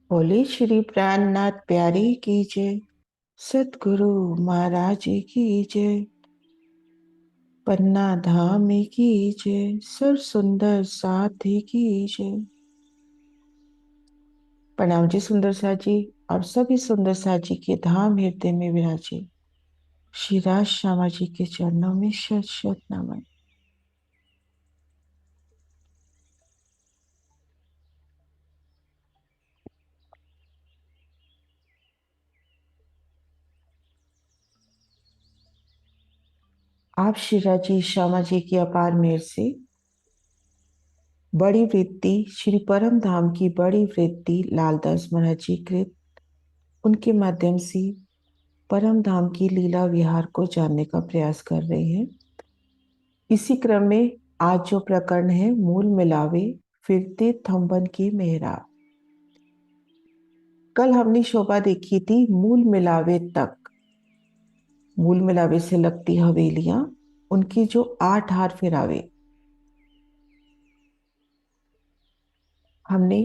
बोले श्री प्राणनाथ प्यारे की जय। सतगुरु महाराज की जय। पन्ना धाम की जय। सर सुंदर साथी की जय। प्रणाम जी सुंदर साथ जी। और सभी सुंदर साथ जी के धाम हृदय में विराजे श्री राज श्यामा जी के चरणों में शत शत नमन। आप श्री राज जी श्यामा जी की अपार मेहर से बड़ी वृत्ति श्री परम धाम की बड़ी वृत्ति लालदास महाराज जी कृत उनके माध्यम से परम धाम की लीला विहार को जानने का प्रयास कर रहे हैं। इसी क्रम में आज जो प्रकरण है मूल मिलावे फिरते थंबन की मेहराब। कल हमने शोभा देखी थी मूल मिलावे तक। मूल मिलावे से लगती हवेलियां, उनकी जो 8 हार फिरावे हमने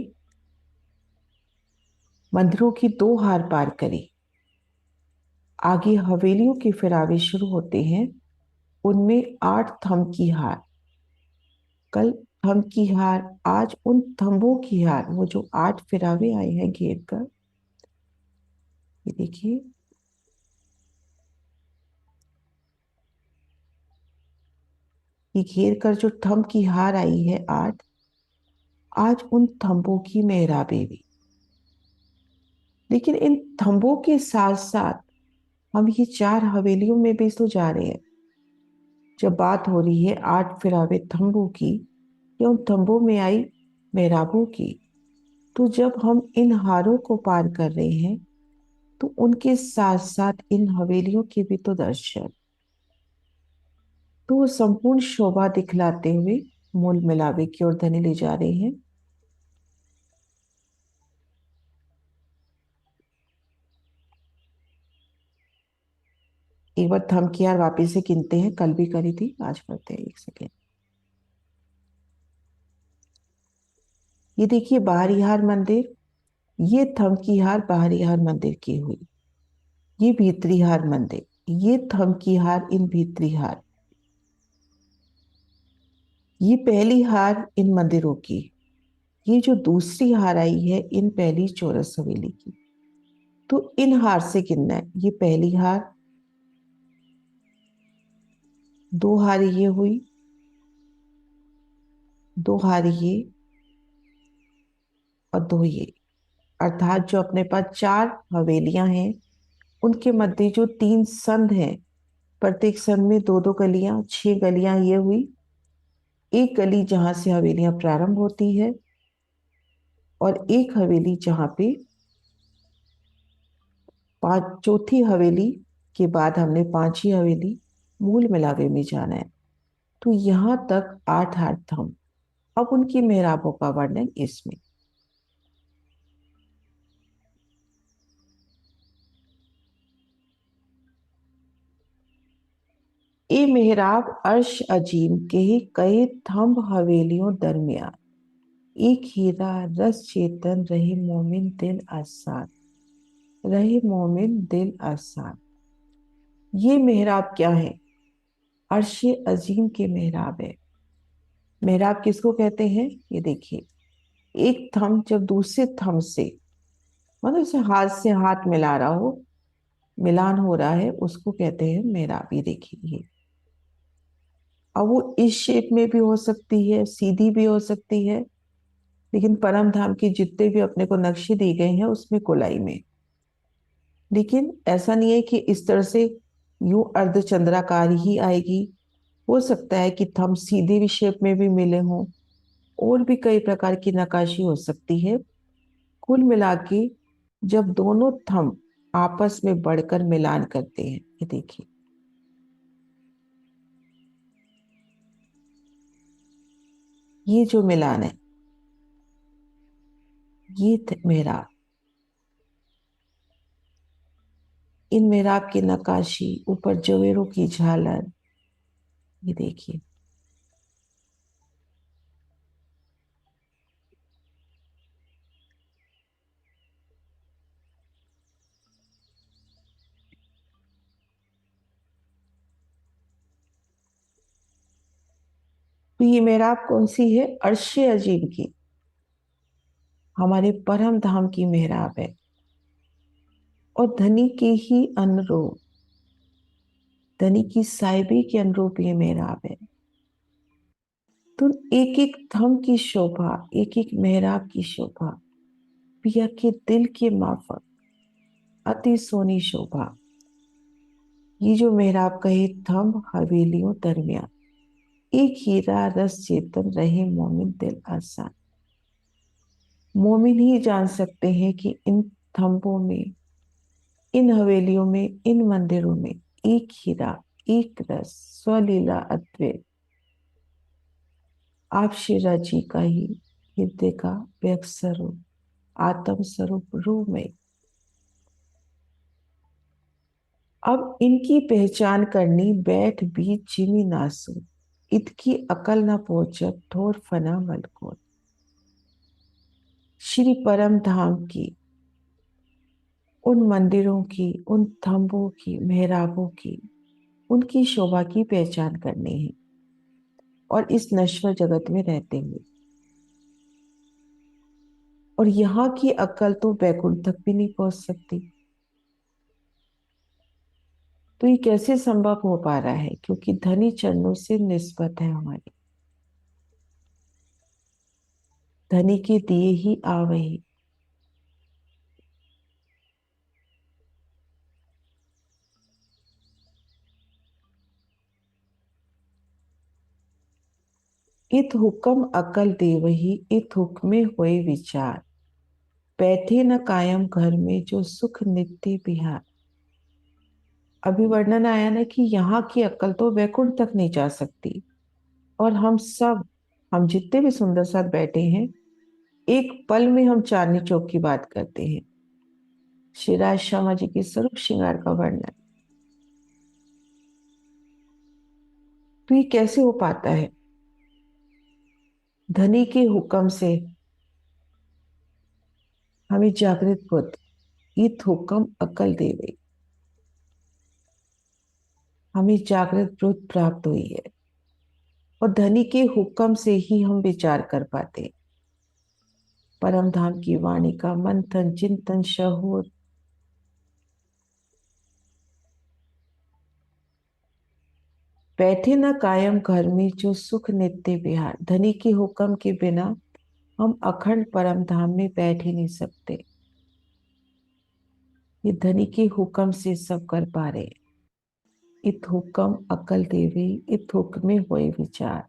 मंदिरों की 2 हार पार करी। आगे हवेलियों के फिरावे शुरू होते हैं, उनमें 8 थंब की हार। कल थंब की हार, आज उन थंबों की हार, वो जो 8 फिरावे आए हैं घेर कर। ये देखिए, ये घेर कर जो थंब की हार आई है 8, आज उन थंबों की मेहराबे भी। लेकिन इन थंबों के साथ साथ हम ये 4 हवेलियों में भी तो जा रहे हैं। जब बात हो रही है 8 फिरावे थंबों की या उन थंबों में आई मेहराबों की, तो जब हम इन हारों को पार कर रहे हैं तो उनके साथ साथ इन हवेलियों के भी तो दर्शन, तो वो संपूर्ण शोभा दिखलाते हुए मूल मिलावे की ओर धनी ले जा रहे हैं। एक बार थंब की हार वापिस से गिनते हैं, कल भी करी थी, आज करते हैं। एक सेकेंड। ये देखिए बाहरी हार मंदिर, ये थंब की हार बाहरी हार मंदिर की हुई। ये भीतरी हार मंदिर, ये थंब की हार इन भीतरी हार। ये पहली हार इन मंदिरों की। ये जो दूसरी हार आई है इन पहली चौरस हवेली की। तो इन हार से गिनना है। ये पहली हार, 2 हार ये हुई, 2 हार ये, और 2 ये। अर्थात जो अपने पास 4 हवेलियां हैं, उनके मध्य जो 3 संध हैं, प्रत्येक संध में 2-2 गलियां, 6 गलियां ये हुई। एक गली जहां से हवेलियां प्रारंभ होती है, और एक हवेली जहां पे चौथी हवेली के बाद हमने 5वीं हवेली मूल मिलावे में जाना है। तो यहां तक 8 हाथ थम। अब उनकी मेहराबों का वर्णन इसमें। ए मेहराब अर्श अजीम के कई थंब हवेलियों दरमियान, एक हीरा रस चेतन रहे मोमिन दिल आसान, रहे मोमिन दिल आसान। ये मेहराब क्या है? अर्श अजीम के मेहराब है। मेहराब किसको कहते हैं? ये देखिए, एक थंब जब दूसरे थंब से, मतलब इसे हाथ से हाथ मिला रहा हो, मिलान हो रहा है, उसको कहते हैं मेहराब। ये देखिए, ये अब वो इस शेप में भी हो सकती है, सीधी भी हो सकती है, लेकिन परम धाम के जितने भी अपने को नक्शे दिए गए हैं उसमें गोलाई में। लेकिन ऐसा नहीं है कि इस तरह से यूं अर्धचंद्राकार ही आएगी। हो सकता है कि थंब सीधे भी शेप में भी मिले हों, और भी कई प्रकार की नक्काशी हो सकती है। कुल मिला के जब दोनों थंब आपस में बढ़कर मिलान करते हैं, ये देखिए, ये जो मिलान है, ये मेहराब। इन मेहराब की नक्काशी, ऊपर जवेरों की झालर, ये देखिए। तो ये मेहराब कौन सी है? अर्श अजीम की, हमारे परम धाम की मेहराब है। और धनी के ही अनुरूप, धनी की साहिबी के अनुरूप ये मेहराब है। तो एक एक थम की शोभा, एक एक मेहराब की शोभा, पिया के दिल के माफक अति सोनी शोभा। ये जो मेहराब कहे थम हवेलियों दरमियान, एक हीरा रस चेतन रहे मोमिन दिल आसान। मोमिन ही जान सकते हैं कि इन थंबों में, इन हवेलियों में, इन मंदिरों में एक हीरा, एक रस, स्वलीला अद्वैत, आप शिरा जी का ही हृदय का व्यक्त स्वरूप, आत्म स्वरूप रूप में। अब इनकी पहचान करनी बैठ बीच जिमी नासू, इतकी अकल न पहुंचत ठोर फना मलकोत। श्री परम धाम की, उन मंदिरों की, उन थंबों की, मेहराबों की, उनकी शोभा की पहचान करनी है। और इस नश्वर जगत में रहते हुए, और यहाँ की अक्ल तो बैकुंठ तक भी नहीं पहुंच सकती। तो ये कैसे संभव हो पा रहा है? क्योंकि धनी चरणों से निस्बत है हमारी। धनी के दिए ही आवही, इत हुक्म अकल देवही, इत हुक्मे होए विचार, बैठे न कायम घर में जो सुख नित्य बिहार। अभी वर्णन आया ना कि यहाँ की अक्ल तो वैकुंठ तक नहीं जा सकती। और हम सब, हम जितने भी सुंदर साथ बैठे हैं, एक पल में हम चांदनी चौक की बात करते हैं। श्री राज शर्मा जी के स्वरूप श्रृंगार का वर्णन। तो ये कैसे हो पाता है? धनी के हुक्म से हमें जागृत बुद्ध, इत हुक्म अकल देवे, हमें जागृत बुद्ध प्राप्त हुई है। और धनी के हुक्म से ही हम विचार कर पाते। परम धाम की वाणी का मंथन चिंतन शहूर, बैठे न कायम घर में जो सुख नित्य विहार। धनी के हुक्म के बिना हम अखंड परम धाम में बैठ ही नहीं सकते। ये धनी के हुक्म से सब कर पा रहे। इत हुक्म अकल देवी, इत हुक्मे होए विचार,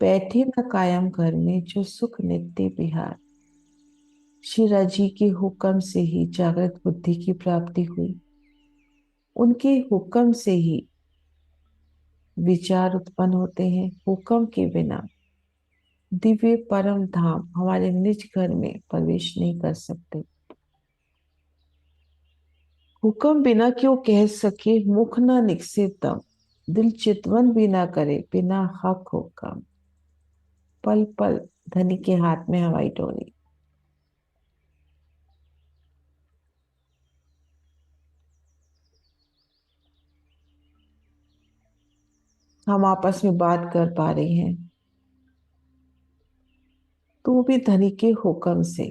बैठे न कायम घर में जो सुख नित्य विहार। श्री राजी के हुक्म से ही जागृत बुद्धि की प्राप्ति हुई। उनके हुक्म से ही विचार उत्पन्न होते हैं। हुक्म के बिना दिव्य परम धाम हमारे निज घर में प्रवेश नहीं कर सकते। हुक्म बिना क्यों कह सके मुख ना निकसे दम, दिल चितवन भी ना करे बिना हक हुक्म। पल पल धनी के हाथ में हवाई डोरी। हम आपस में बात कर पा रहे हैं तो वो भी धनी के हुक्म से।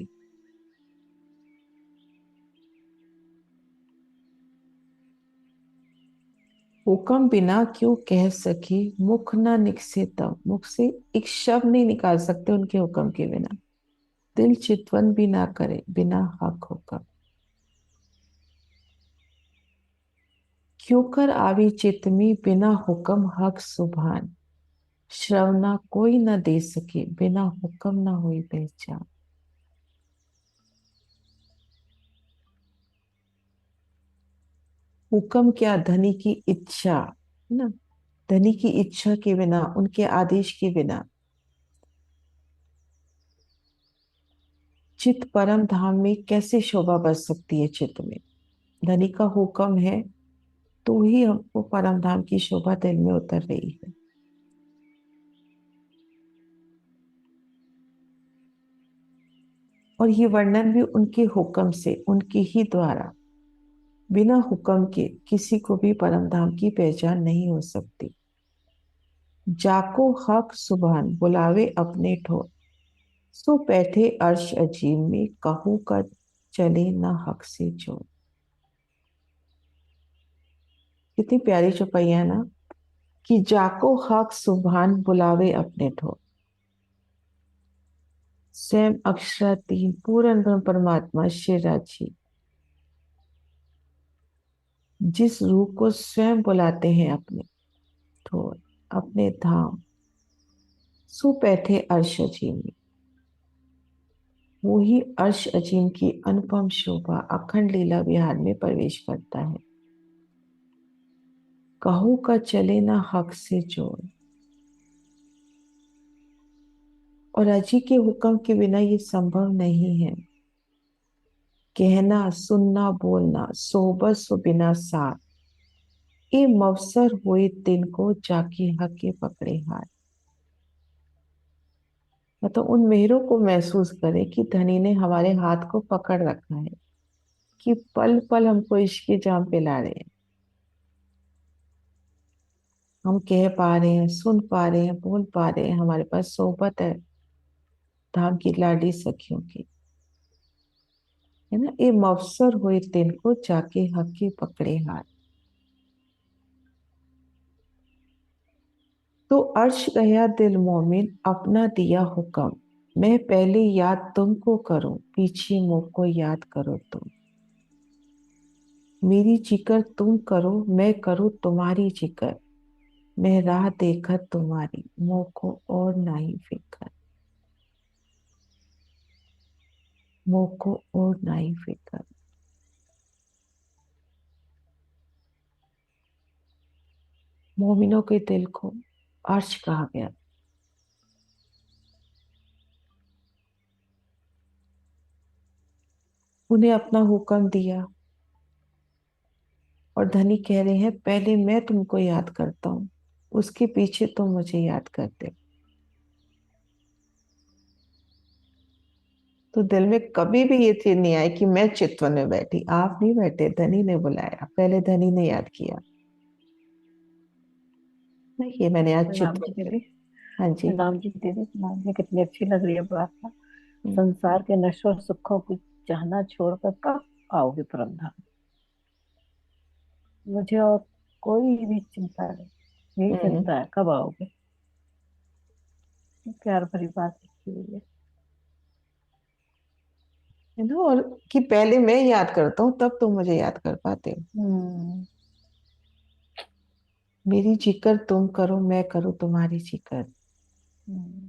हुक्म बिना क्यों कह सके मुख ना निकसे दम, मुख से एक शब्द नहीं निकाल सकते उनके हुक्म के बिना। दिल चितवन भी ना करे बिना हक हुक्म। क्यों कर आवी चित में बिना हुक्म हक सुभान, श्रवना कोई न दे सके बिना हुक्म न हुई पहचान। हुक्म क्या? धनी की इच्छा, है ना? धनी की इच्छा के बिना, उनके आदेश के बिना चित परम धाम में कैसे शोभा बच सकती है? चित्त में धनी का हुक्म है तो ही हमको परम धाम की शोभा दिल में उतर रही है। और ये वर्णन भी उनके हुक्म से, उनके ही द्वारा। बिना हुक्म के किसी को भी परम धाम की पहचान नहीं हो सकती। जाको हक सुभान बुलावे अपने ठोर, सो बैठे अर्श अजीम में, कहूँ का चले ना हक से जोर। कितनी प्यारी चौपाइयां है ना, कि जाको हक सुभान बुलावे अपने ठोर। स्वयं अक्षरातीन पूर्ण ब्रह्म परमात्मा श्री राजी जिस रूह को स्वयं बुलाते हैं अपने ठोर, अपने धाम, सो बैठे अर्श अजीम में। वो ही अर्श अजीम की अनुपम शोभा अखंड लीला विहार में प्रवेश करता है। कहो का चले ना हक से जोड़, और अजी के हुक्म के बिना ये संभव नहीं है। कहना सुनना बोलना सोबत सो बिना साथ, ये मवसर हुए दिन को जाके हक के पकड़े हाथ। मतलब उन मेहरों को महसूस करे कि धनी ने हमारे हाथ को पकड़ रखा है, कि पल पल हमको इश्क की जाम पिला रहे हैं। हम कह पा रहे हैं, सुन पा रहे हैं, बोल पा रहे हैं, हमारे पास सोबत है धाम की लाडी सखियों की, है ना। ये मवसर हुए दिन को जाके हक के पकड़े हाथ। तो अर्श गया दिल मोमिन अपना दिया हुक्म, मैं पहले याद तुमको करूं पीछे मुझको याद करो तुम। मेरी जिक्र तुम करो मैं करूं तुम्हारी जिक्र, मैं राह देखत तुम्हारी मुझको और नहीं फिक्र, मुझको और नहीं फिक्र। मोमिनों के दिल को अर्श कहा गया। उन्हें अपना हुक्म दिया, और धनी कह रहे हैं पहले मैं तुमको याद करता हूँ, उसके पीछे तुम मुझे याद करते हो। तो दिल में कभी भी ये चीज नहीं आई कि मैं चितवन में बैठी, आप नहीं बैठे, धनी ने बुलाया, पहले धनी ने याद किया। नहीं, ये मैंने आज प्रणाम जी चितवन में। दीदी। हाँ जी। प्रणाम जी दीदी, प्रणाम जी। कितनी अच्छी लग रही है बात ना। हम्म, संसार के नश्वर सुखों की चाहना छोड़कर कब आओगे परम धाम। मुझे और कोई भी चिंता नहीं, यही हम्म, चिंता है कब आओगे। प्यार भरी बात लिखी हुई है। है ना। और कि पहले मैं याद करता हूँ तब तुम मुझे याद कर पाते हो। हम्म। मेरी जिक्र तुम करो मैं करूँ तुम्हारी जिक्र, हम्म।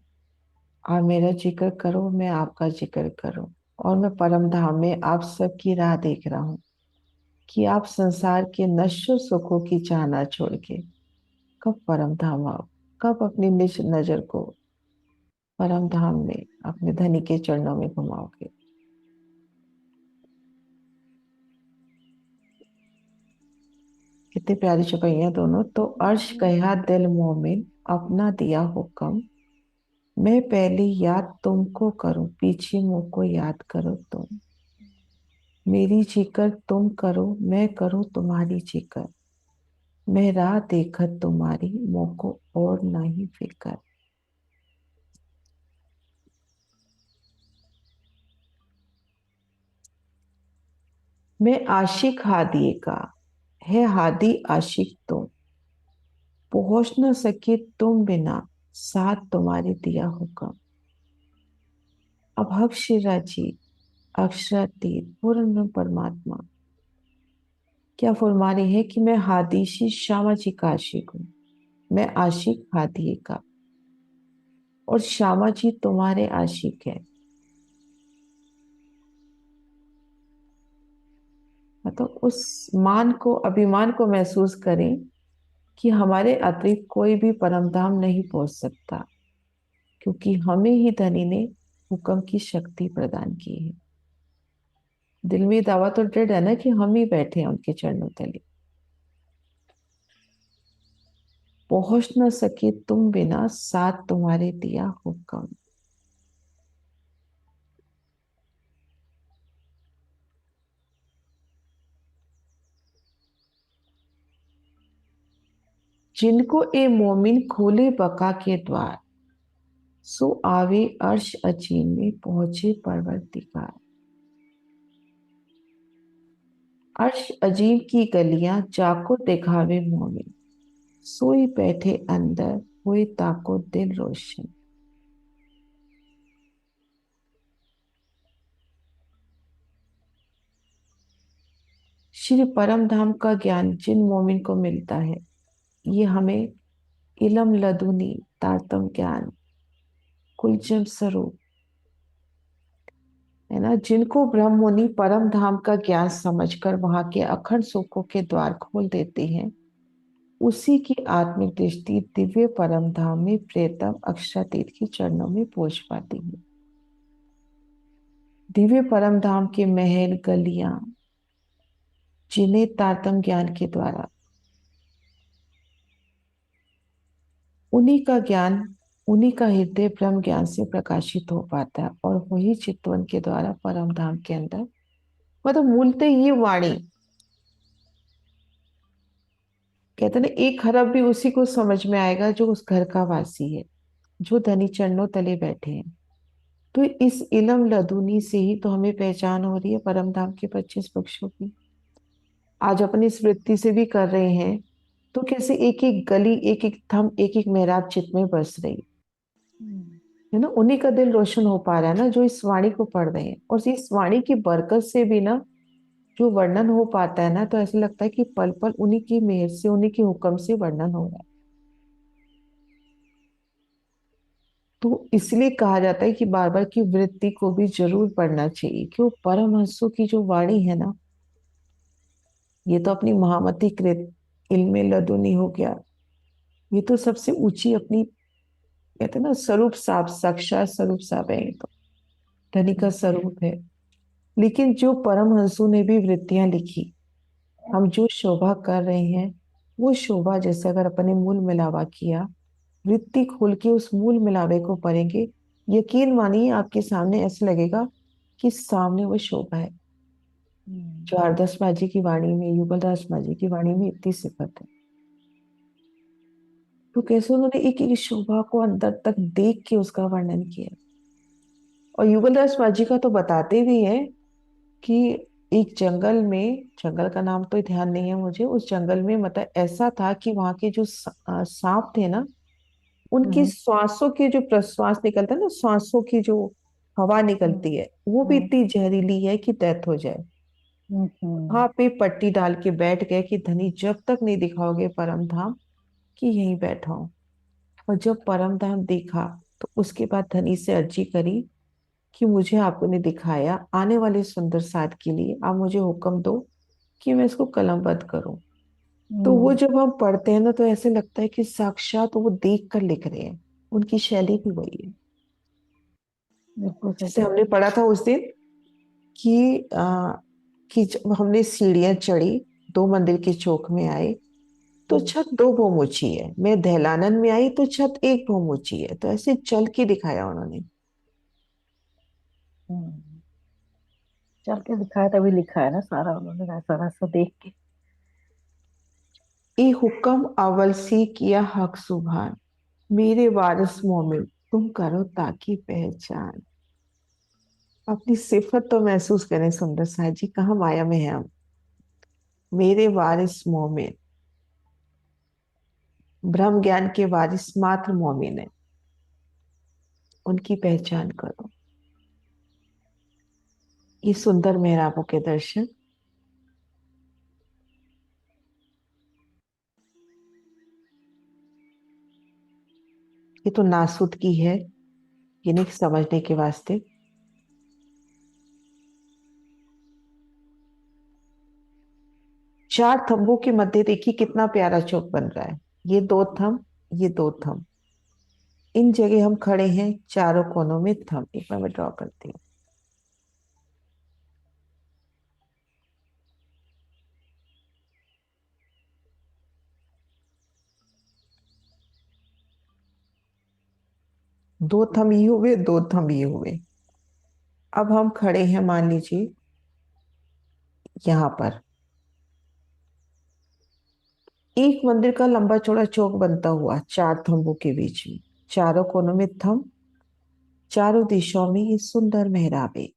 और मेरा जिक्र करो मैं आपका जिक्र करूं। और मैं परम धाम में आप सबकी राह देख रहा हूँ, कि आप संसार के नश्वर सुखों की चाहना छोड़ के कब परम धाम आओ, कब अपनी निज नजर को परम धाम में अपने धनी के चरणों में घुमाओगे। कितनी प्यारी चौपाइयां दोनों। तो अर्श कहा दिल मोमिन अपना दिया हुक्म, मैं पहली याद तुमको करूं पीछे मुझको याद करो तुम। मेरी जिक्र तुम करो मैं करूं तुम्हारी जिक्र, मैं राह देखत तुम्हारी मुझको और नहीं फिकर। मैं आशिक हादिए का, है हादी आशिक तुम, पहुंच न सके तुम बिना साथ तुम्हारे दिया हुक्म। अब हक शिराजी अक्षरातीत पूर्ण परमात्मा क्या फरमा रहे हैं, कि मैं हादीशी श्यामा जी का आशिक हूं, मैं आशिक हादिए का, और श्यामा जी तुम्हारे आशिक है। मतलब उस मान को अभिमान को महसूस करें, कि हमारे अतिरिक्त कोई भी परम धाम नहीं पहुंच सकता, क्योंकि हमें ही धनी ने हुक्म की शक्ति प्रदान की है। दिल में दावा तो दृढ़ है ना, कि हम ही बैठे हैं उनके चरणों तले। पहुंच न सके तुम बिना साथ तुम्हारे दिया हुक्म। जिनको ए मोमिन खोले बका के द्वार, सो आवे अर्श अजीम में पहुंचे परवरदिगार। अर्श अजीम की गलियां जाको दिखावे मोमिन, सोई बैठे अंदर हुए ताको दिल रोशन। श्री परम धाम का ज्ञान जिन मोमिन को मिलता है, ये हमें इलम लदुनी तारतम ज्ञान कुलजम स्वरूप, है ना, जिनको ब्रह्म मुनि परम धाम का ज्ञान समझकर वहां के अखंड सुखों के द्वार खोल देते हैं, उसी की आत्मिक दृष्टि दिव्य परम धाम में प्रियतम अक्षरातीत के चरणों में पहुंच पाती है। दिव्य परम धाम के महल गलियां, जिन्हें तारतम ज्ञान के द्वारा उन्हीं का ज्ञान, उन्हीं का हृदय ब्रह्म ज्ञान से प्रकाशित हो पाता है, और वही चितवन के द्वारा परम धाम के अंदर, मतलब मूलतः ये वाणी, कहते ना, एक हरफ भी उसी को समझ में आएगा जो उस घर का वासी है, जो धनी चरणों तले बैठे हैं। तो इस इलम लदुनी से ही तो हमें पहचान हो रही है परम धाम के 25 वृक्षों की। आज अपनी इस वृत्ति से भी कर रहे हैं, तो कैसे एक एक गली, एक एक थम, एक एक मेहराब चित्त में बस रही हम्म, है ना। उन्हीं का दिल रोशन हो पा रहा है ना, जो इस वाणी को पढ़ रहे हैं। और इस वाणी की बरकत से भी ना जो वर्णन हो पाता है ना, तो ऐसा लगता है कि पल पल उन्हीं की मेहर से, उन्हीं के हुक्म से वर्णन हो रहा है। तो इसलिए कहा जाता है कि बार बार की वृत्ति को भी जरूर पढ़ना चाहिए, क्यों, परमहंसों की जो वाणी है ना, ये तो अपनी महामती कृत इल्मे लदुनी हो गया, ये तो सबसे ऊंची अपनी, कहते हैं ना, स्वरूप साप, साक्षात स्वरूप साप है, ये तो धनी का हम्म, स्वरूप है। लेकिन जो परमहंसों ने भी वृत्तियां लिखी, हम जो शोभा कर रहे हैं, वो शोभा जैसे अगर अपने मूल मिलावा किया, वृत्ति खोल के उस मूल मिलावे को पढ़ेंगे, यकीन मानिए आपके सामने ऐसे लगेगा कि सामने वो शोभा है। हम्म, जो हरदास मांझी की वाणी में, युगलदास मांझी की वाणी में इतनी सिफत है। तो कैसे उन्होंने एक एक शोभा को अंदर तक देख के उसका वर्णन किया। और युगलदास मांझी का तो बताते भी है कि एक जंगल में, जंगल का नाम तो ध्यान नहीं है मुझे, उस जंगल में मतलब ऐसा था कि वहां के जो सांप थे ना, उनकी हम्म, श्वासों के जो प्रश्वास निकलता है ना, श्वासों की जो हवा हम्म, निकलती है, वो भी हम्म, इतनी जहरीली है कि डेथ हो जाए। हम्म, वहां पे पट्टी डाल के बैठ गए कि धनी जब तक नहीं दिखाओगे परम धाम, कि यहीं बैठा हूं। और जब परम धाम देखा, तो उसके बाद धनी से अर्जी करी कि मुझे आपने दिखाया, आने वाले सुंदर साथ के लिए आप मुझे हुक्म दो कि मैं इसको कलमबद्ध करूं। तो वो हम्म, जब हम पढ़ते हैं ना, तो ऐसे लगता है कि साक्षात वो देख कर लिख रहे हैं। उनकी शैली भी वही है। बिल्कुल सही जैसे कह हमने रहे पढ़ा था उस दिन कि कि जब हमने सीढ़ियां चढ़ी, 2 मंदिर के चौक में आए, तो हैं। छत 2 भौम ऊंची है। मैं दहलानन में आई तो छत 1 भौम ऊंची है। तो ऐसे चल के दिखाया उन्होंने। हम्म, चल के दिखाया तभी लिखा है ना सारा, उन्होंने वैसा वैसा देख के। ए हुक्म अव्वल से किया हक सुभान, मेरे वारिस मोमिन तुम करो ताकि पहचान। अपनी सिफत तो महसूस करें सुंदर साहब जी, कहाँ माया में है हम। मेरे वारिस मोमिन, ब्रह्म ज्ञान के वारिस मात्र मोमिन है, उनकी पहचान करो। ये सुंदर मेहराबों के दर्शन, ये तो नासुद की है, ये नहीं समझने के वास्ते। 4 थंबों के मध्य देखिए कितना प्यारा चौक बन रहा है। ये 2 थंब, ये 2 थंब, इन जगह हम खड़े हैं, चारों कोनों में थंब। एक बार मैं ड्रॉ करती हूँ। 2 थंब ये हुए, 2 थंब ये हुए। अब हम खड़े हैं, मान लीजिए यहाँ पर, एक मंदिर का लंबा चौड़ा चौक बनता हुआ चार थंबों के बीच में, चारों कोनों में थंब, चारों दिशाओं में ये सुंदर मेहराबें,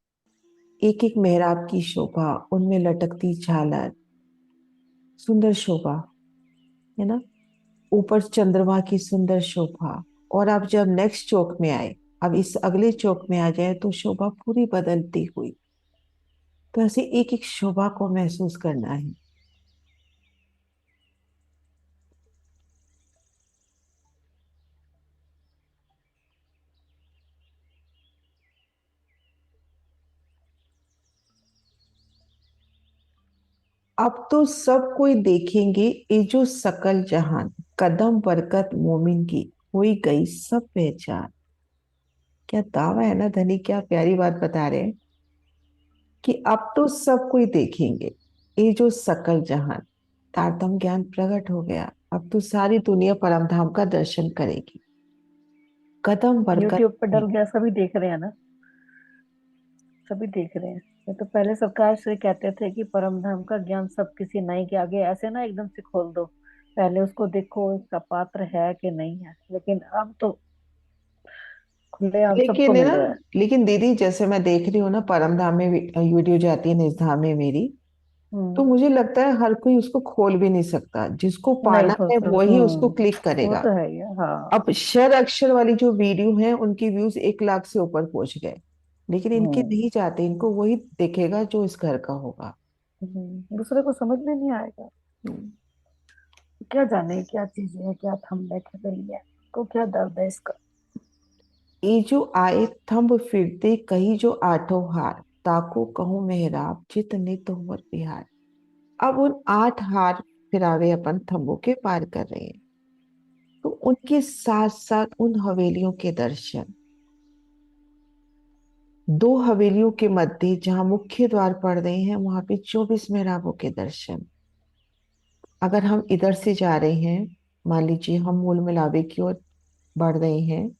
एक एक मेहराब की शोभा, उनमें लटकती झालर, सुंदर शोभा, है ना। ऊपर चंद्रमा की सुंदर शोभा। और आप जब नेक्स्ट चौक में आए, अब इस अगले चौक में आ जाए तो शोभा पूरी बदलती हुई। तो ऐसे एक एक शोभा को महसूस करना है। अब तो सब कोई देखेंगे ये जो सकल जहान, कदम बरकत मोमिन की हुई गई सब पहचान। क्या दावा है ना धनी, क्या प्यारी बात बता रहे हैं कि अब तो सब कोई देखेंगे ये जो सकल जहान, तारतम ज्ञान प्रकट हो गया। अब तो सारी दुनिया परम धाम का दर्शन करेगी। कदम बरकत यूट्यूब पे डल गया, सभी देख रहे हैं ना, सभी देख रहे हैं। ये तो पहले सरकार से कहते थे कि परम धाम का ज्ञान सब किसी नहीं के आगे ऐसे ना एकदम से खोल दो, पहले उसको देखो इसका पात्र है कि नहीं है, लेकिन अब तो खुलेआम सबको लेकिन है मिल ना, रहा है। लेकिन दीदी जैसे मैं देख रही हूँ ना, परम धाम में वीडियो जाती है निज धाम में मेरी, तो हम्म। मुझे लगता है हर कोई उसको खोल भी नहीं सकता। जिसको नहीं पाना है खोलते। वही उसको क्लिक वो करेगा। तो है ही है, हाँ। अब शर अक्षर वाली जो वीडियो है उनकी व्यूज 1 लाख से ऊपर पहुंच गए, लेकिन इनके हम्म। नहीं जाते। इनको वही देखेगा जो इस घर का होगा। दूसरे को समझ में नहीं आएगा। हम्म। क्या जाने क्या चीजें है, क्या थम बैठे गई है, को क्या दर्द है इसका। ये जो आए थंब फिरते कही जो आठों हार, ताको कहूँ मेहराब चित नित हुवर बिहार। अब उन 8 हार फिरावे अपन थंबों के पार कर रहे हैं, तो उनके साथ साथ उन हवेलियों के दर्शन। दो हवेलियों के मध्य जहां मुख्य द्वार पड़ रहे हैं वहां पे 24 मेहराबों के दर्शन। अगर हम इधर से जा रहे हैं, मान लीजिए हम मूल मिलावे की ओर बढ़ रहे हैं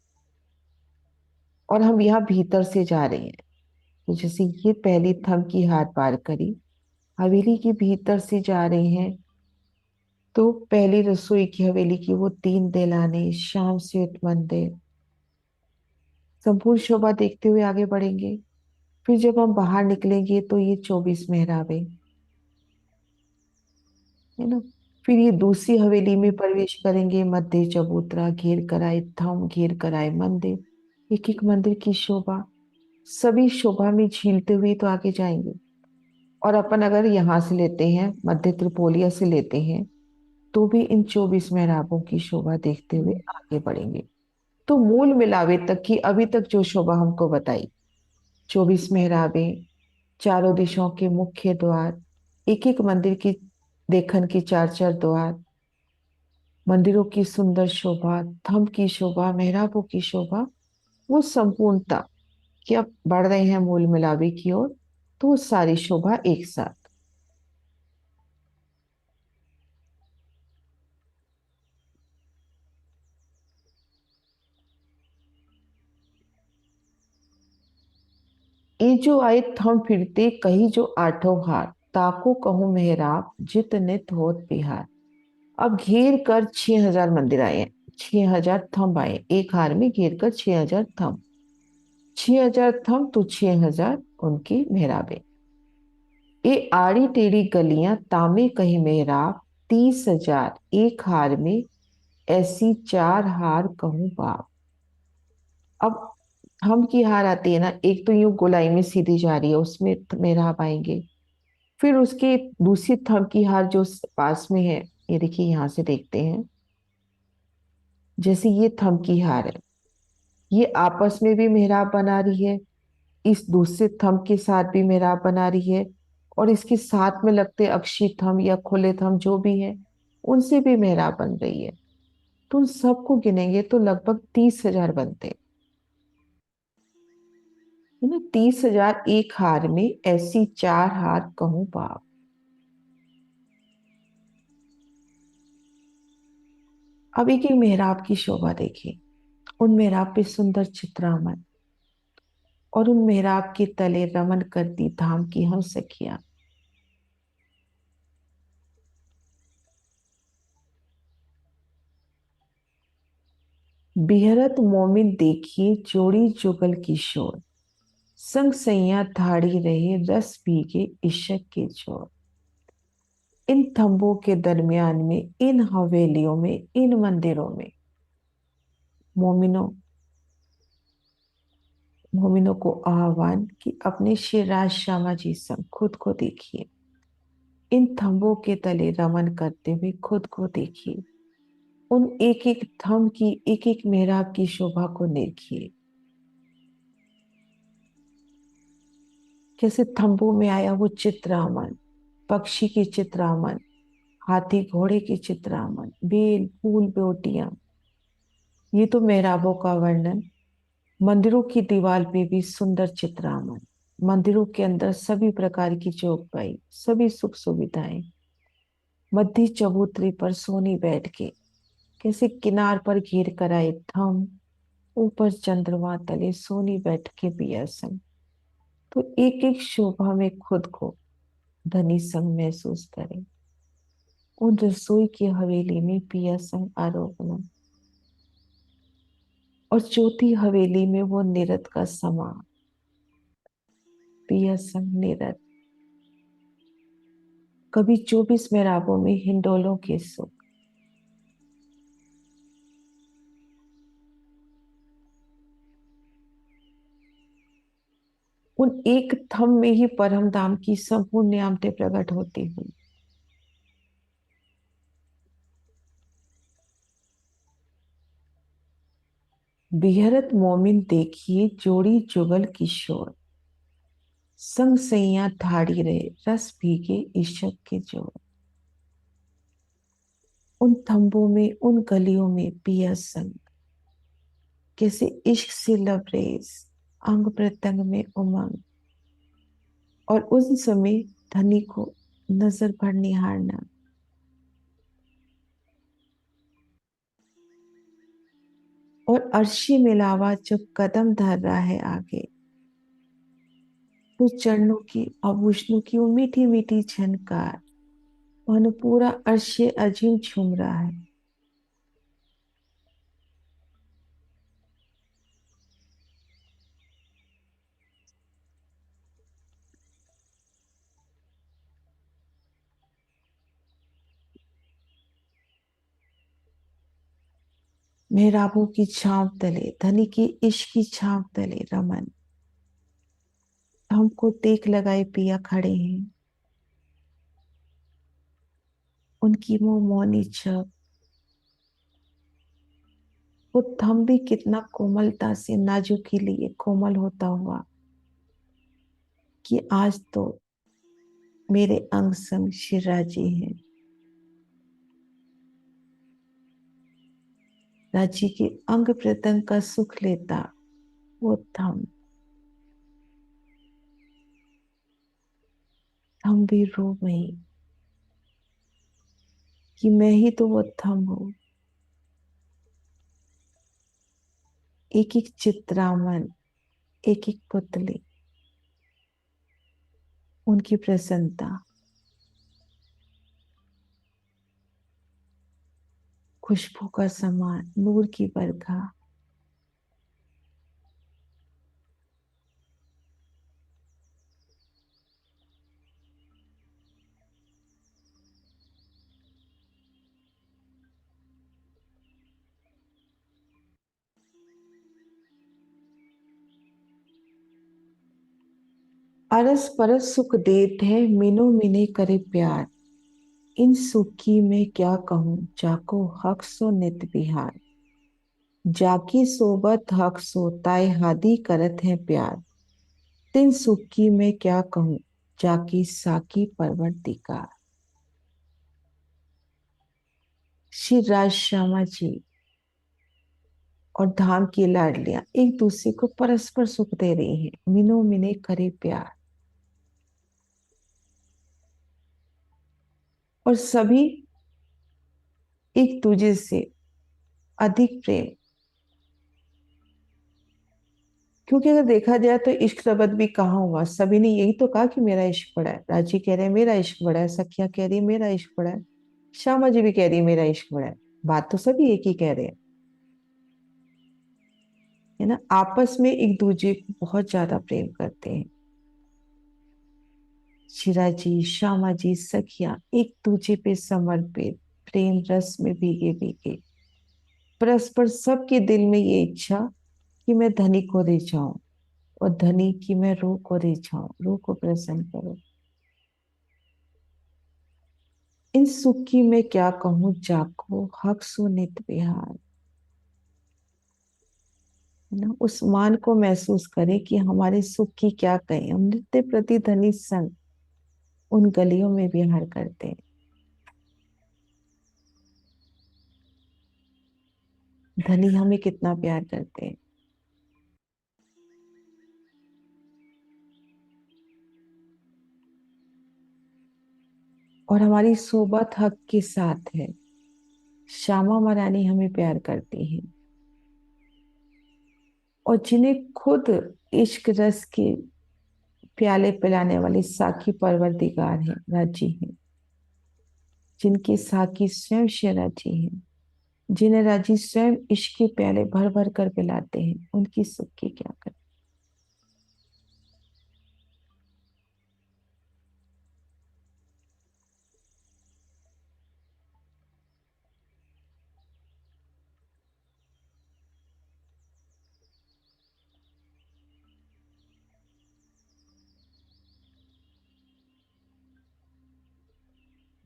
और हम यहाँ भीतर से जा रहे हैं, तो जैसे ये पहली थंब की हार पार करी, हवेली के भीतर से जा रहे हैं, तो पहली रसोई की हवेली की वो 3 दिलाने, श्याम श्वेत मंदिर, संपूर्ण शोभा देखते हुए आगे बढ़ेंगे। फिर जब हम बाहर निकलेंगे तो ये 24 मेहराबें, है ना। फिर ये दूसरी हवेली में प्रवेश करेंगे, मध्य चबूतरा, घेर कराए थम, घेर कराए मंदिर, एक एक मंदिर की शोभा, सभी शोभा में झीलते हुए तो आगे जाएंगे। और अपन अगर यहाँ से लेते हैं, मध्य त्रिपोलिया से लेते हैं, तो भी इन 24 मेहराबों की शोभा देखते हुए हम्म। आगे बढ़ेंगे। तो मूल मिलावे तक की अभी तक जो शोभा हमको बताई, 24 मेहराबें, चारों दिशाओं के मुख्य द्वार, एक एक मंदिर की देखन की चार चार द्वार, मंदिरों की सुंदर शोभा, थंब की शोभा, मेहराबों की शोभा, वो संपूर्णता कि अब बढ़ रहे हैं मूल मिलावे की ओर, तो वो सारी शोभा एक साथ। ये जो आए थंब फिरते कही जो आठों हार, ताको कहूँ मेहराब जित नित होत बिहार। अब घेर कर 6,000 मंदिर आए हैं, 6,000 थंब आए, एक हार में घेर कर 6,000 थंब, 6,000 थंब तो 6,000 उनकी मेहराबें। ये आड़ी टेढ़ी गलियां तामे कहीं मेहराब, 30,000 एक हार में, ऐसी 4 हार कहूँ बाप। अब थंब की हार आती है ना, एक तो यूं गोलाई में सीधी जा रही है, उसमें मेहराब आएंगे। फिर उसकी दूसरी थंब की हार जो पास में है, ये देखिए यहां से देखते हैं, जैसे ये थंब की हार है, ये आपस में भी मेहराब बना रही है, इस दूसरे थंब के साथ भी मेहराब बना रही है, और इसके साथ में लगते अक्षी थंब या खुले थंब जो भी है, उनसे भी मेहराब बन रही है। तो उन सबको गिनेंगे तो लगभग 30,000 बनते हैं, है ना। 30,000 एक हार में, ऐसी 4 हार कहूं बाप। अब एक एक मेहराब की शोभा देखिए, उन मेहराब पे सुंदर चित्रामन, और उन मेहराब के तले रमन करती धाम की हम सखियां। बिहरत मोमिन देखिए जोड़ी जुगल किशोर, संग सैया थाड़ी रहे रस भीगे इश्क के जोर। इन थंबों के दरमियान में, इन हवेलियों में, इन मंदिरों में मोमिनों मोमिनों को आह्वान कि अपने शिराज शामा जी संग खुद को देखिए। इन थंबों के तले रमन करते हुए खुद को देखिए। उन एक एक थंब की, एक एक मेहराब की शोभा को देखिए। कैसे थंबों में आया वो चित्रामन, पक्षी की चित्रामन, हाथी घोड़े की चित्रामन, बेल फूल बेटियां। ये तो मेहराबों का वर्णन। मंदिरों की दीवार पे भी सुंदर चित्रामन। मंदिरों के अंदर सभी प्रकार की चौपाई, सभी सुख सुविधाएं। मध्य चबूतरी पर सोनी बैठ के, कैसे किनार पर घेर कर आए थम, ऊपर चंद्रमा तले सोनी बैठ के पिया संग। तो एक एक शोभा में खुद को धनी संग महसूस करें। उन रसोई की हवेली में पिया संग आरोपण, और चौथी हवेली में वो निरत का समा, पिया संग निरत। कभी 24 मेहराबों में हिंडोलों के सुख। उन एक थम में ही परम धाम की संपूर्ण नियामतें प्रकट होती हुई। बिहरत मोमिन देखिए जोड़ी जुगल किशोर, संग सैया थाड़ी रहे रस भीगे इश्क के जोर। उन थंबों में, उन गलियों में पिया संग, कैसे इश्क से लबरेज, अंग प्रत्यंग में उमंग। और उस समय धनी को नजर भर निहारना। और अर्शी मिलावा जब कदम धर रहा है आगे, तो चरणों की, आभूषणों की वो मीठी मीठी झनकार, वह पूरा अर्श अजीम झूम रहा है। मेहराबों की छांव तले, धनी की इश्क की छांव तले रमन, हमको टेक लगाए पिया खड़े हैं। उनकी मुंह मौनी छब, वो थम भी कितना कोमलता से नाजुकी लिए कोमल होता हुआ, कि आज तो मेरे अंग संग शिवराजी हैं। राजी के अंग प्रत्यंग का सुख लेता वो थम भी रो गई, कि मैं ही तो वो थम हूं। एक एक चित्रामन, एक एक पुतली, उनकी प्रसन्नता, खुशबू का समान, नूर की बरखा। अरस परस सुख देत है, मिनो मिने करे प्यार। इन सुख की मैं क्या कहूँ, जाको हक सो नित बिहार। जाकी सोबत हक सो ताए हादी करत है प्यार। तिन सुख की मैं क्या कहूँ, जाकी साकी परवरदिगार। श्री राज श्यामा जी और धाम की लाडलियां एक दूसरे को परस्पर सुख दे रही हैं, मिनो मिने करे प्यार। और सभी एक दूसरे से अधिक प्रेम। क्योंकि अगर देखा जाए तो इश्क शब्द भी कहाँ हुआ, सभी ने यही तो कहा कि मेरा इश्क बड़ा है। राजी कह रहे हैं मेरा इश्क बड़ा है, सखिया कह रही है मेरा इश्क बड़ा है, श्यामा जी भी कह रही है मेरा इश्क बड़ा है। बात तो सभी एक ही कह रहे हैं। है ना, आपस में एक दूसरे को बहुत ज्यादा प्रेम करते हैं। शिराजी, श्यामा जी, सखिया एक दूसरे पे समर्पित, प्रेम रस में भीगे भीगे, परस्पर सबके दिल में ये इच्छा कि मैं धनी को रिझाऊं, और धनी की मैं रूह को रिझाऊं, रूह को प्रसन्न करूं। इन सुख की मैं क्या कहूँ, जाको हक सो नित विहार। है ना, उस मान को महसूस करें कि हमारे सुख की क्या कहें, हम नित्य प्रति धनी संग उन गलियों में विहार करते हैं। धनी हमें कितना प्यार करते हैं। और हमारी सोबत हक के साथ है। श्यामा महारानी हमें प्यार करती हैं, और जिन्हें खुद इश्क रस के प्याले पिलाने वाली साकी परवरदिगार हैं, राजी हैं, जिनके साकी स्वयं से राजी हैं, जिन्हें राजी स्वयं इश्क के प्याले भर भर कर पिलाते हैं, उनकी सुख की क्या करें।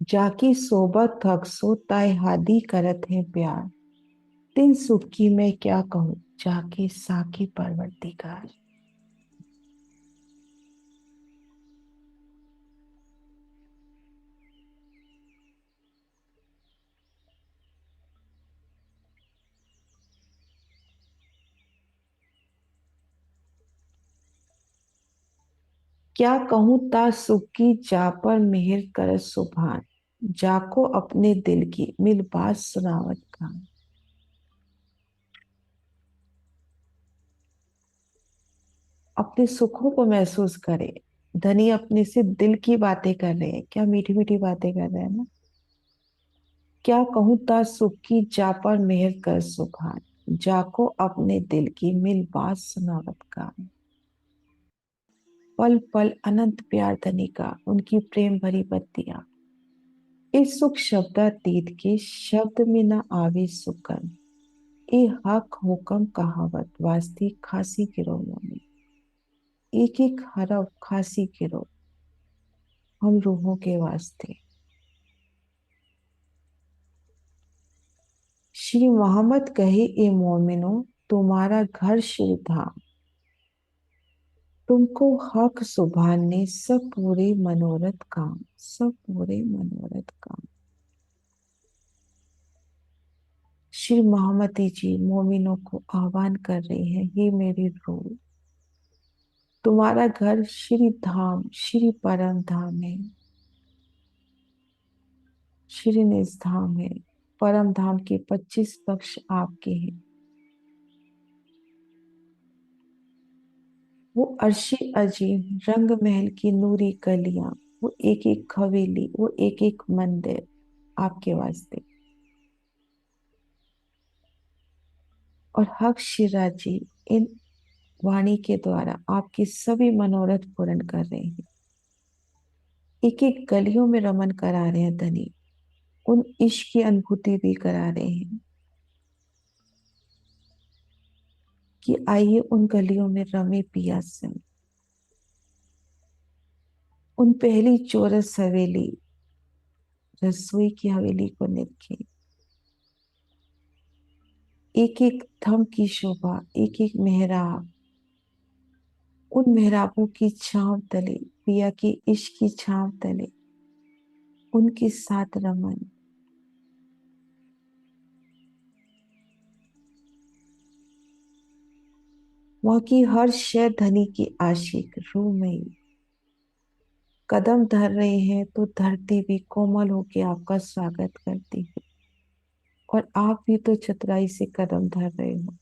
जाकी सोबत थक सो ताय हादी करत है प्यार, तिन सुख की मैं क्या कहूँ, जाके साकी परवरदिगार। क्या कहूँ ता सुख की, जा पर मेहर कर सुभान, जाको अपने दिल की मिल बात सुनावत का। अपने सुखों को महसूस करें। धनी अपने से दिल की बातें कर रहे हैं, क्या मीठी मीठी बातें कर रहे हैं ना। क्या कहूँ ता सुख की, जा पर मेहर कर सुभान, जाको अपने दिल की मिल बात सुनावत का। पल पल अनंत प्यार धनी का, उनकी प्रेम भरी बत्तियां, इस सुख शब्दातीत के शब्द में न आवे सुकन, ए हक हुक्म कहावत वास्ती खासी गिरो में, एक एक हरफ खासी गिरो हम रूहों के वास्ते। श्री मोहम्मद कहे, ए मोमिनो तुम्हारा घर श्री धाम, तुमको हक सुभान ने सब पूरे मनोरथ काम, सब पूरे मनोरथ काम। श्री मोहम्मदी जी मोमिनों को आह्वान कर रही है, हे मेरी रूह, तुम्हारा घर श्री धाम, श्री परम धाम है, श्री निज धाम है। परम धाम के 25 पक्ष आपके हैं। वो अर्शी अजीम रंग महल की नूरी गलियां, वो एक एक हवेली, वो एक एक मंदिर आपके वास्ते। और हक शिराजी इन वाणी के द्वारा आपके सभी मनोरथ पूर्ण कर रहे हैं। एक एक गलियों में रमन करा रहे हैं धनी, उन इश्क की अनुभूति भी करा रहे हैं कि आइए उन गलियों में रमे पिया संग। उन पहली चौरस हवेली, रसोई की हवेली को निरखे। एक एक थम की शोभा, एक एक मेहराब, उन मेहराबों की छांव तले, पिया की इश्क की छांव तले उनके साथ रमन। वहां की हर शय धनी की आशिक रूह में कदम धर रहे हैं, तो धरती भी कोमल होके आपका स्वागत करती है। और आप भी तो चतुराई से कदम धर रहे हो,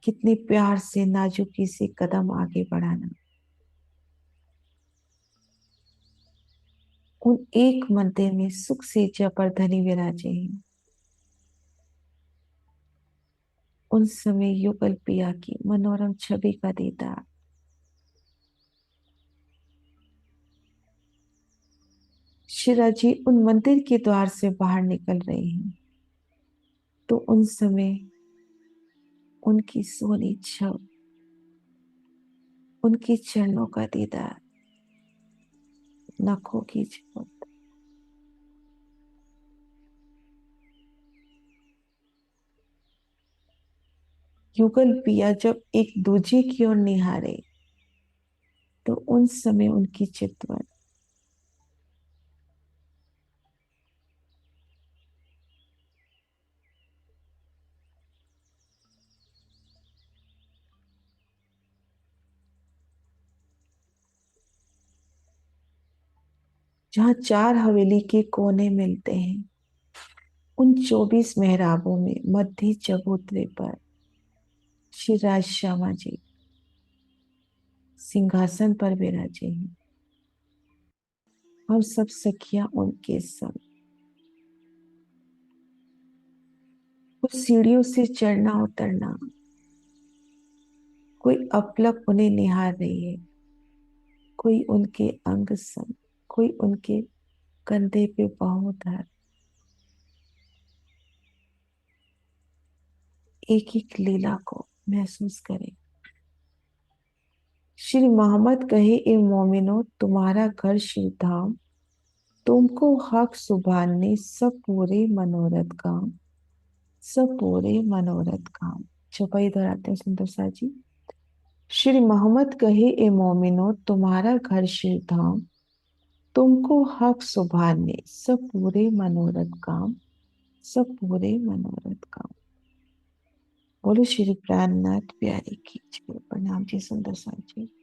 कितने प्यार से नाजुकी से कदम आगे बढ़ाना। उन एक मंदिर में सुख से जबर धनी विराजे हैं। उन समय युगल पिया की मनोरम छवि का दीदार। शिला जी उन मंदिर के द्वार से बाहर निकल रही हैं, तो उन समय उनकी सोनी छव, उनके चरणों का दीदार, नखों की छव। युगल पिया जब एक दूजे की ओर निहारे, तो उन समय उनकी चितवन, जहाँ चार हवेली के कोने मिलते हैं, उन 24 मेहराबों में मध्य चबूतरे पर श्री राज श्यामा जी सिंहासन पर विराजे हैं। हम सब सखियां उनके संग। कुछ सीढ़ियों से चढ़ना उतरना, कोई अपलक उन्हें निहार रही है, कोई उनके अंग संग, कोई उनके कंधे पे पांव धर। एक एक लीला को महसूस करें। श्री मोहम्मद कहे, ए मोमिनो तुम्हारा घर शिव धाम, तुमको हक सुभाने सब पूरे मनोरथ काम, सब पूरे मनोरथ काम। चौपाई दोहराते हैं सुंदर सा जी। श्री मोहम्मद कहे, ए मोमिनो तुम्हारा घर शिव धाम, तुमको हक सुभाने सब पूरे मनोरथ काम, सब पूरे मनोरथ काम। बोलो श्री प्राणनाथ प्यारे की जय। प्रणाम जी सुंदर सा जी।